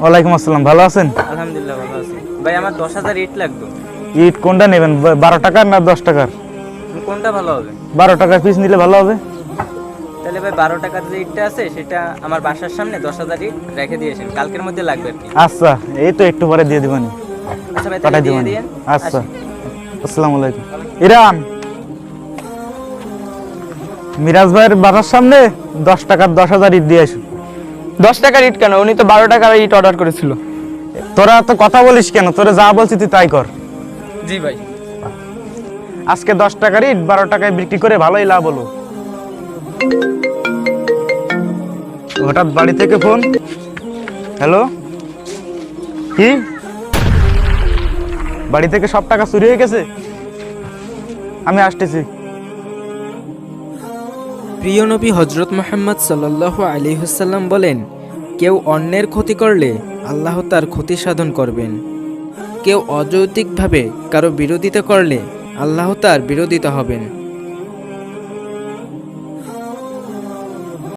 ওয়ালাইকুম আসসালাম, ভালো আছেন? আলহামদুলিল্লাহ ভালো আছি ভাই। আমার 10,000 ইট লাগতো। ইট কোনটা নেবেন, 12 টাকার না 10 টাকার? কোনটা ভালো হবে? 12 টাকার পিস নিলে ভালো হবে। তাহলে ভাই 12 টাকার যে ইটটা আছে সেটা আমার বাসার সামনে 10,000 ইট রেখে দিয়েছেন, কালকের মধ্যে লাগবে আর কি। আচ্ছা, এই তো একটু পরে দিয়ে দিবানি। আচ্ছা ভাই, পাঠাই তাহলে দিয়ে দিবানি। দিন। আচ্ছা, আসসালামু আলাইকুম। ইরান, মিরাজ ভাইয়ের বাসার সামনে 10 টাকার 10,000 ইট দিয়ে আসো। 10 টাকার ইট কেন? উনি তো 12 টাকার ইট অর্ডার করেছিল। তোরা তো কথা বলিস কেন? তোরা যা বলছি তুই তাই কর। জি ভাই। আজকে 10 টাকার ইট 12 টাকায় বিক্রি করে ভালোই লাভ হলো। হঠাৎ বাড়ি থেকে ফোন। হ্যালো, কি বাড়ি থেকে সব টাকা চুরি হয়ে গেছে? আমি আসতেছি। প্রিয় নবী হজরত মুহাম্মদ সাল্লাল্লাহু আলাইহি ওয়াসাল্লাম বলেন, কেউ অন্যের ক্ষতি করলে আল্লাহ তার ক্ষতি সাধন করবেন। কেউ অযৌক্তিকভাবে কারো বিরোধিতা করলে আল্লাহ তার বিরোধিতা হবেন।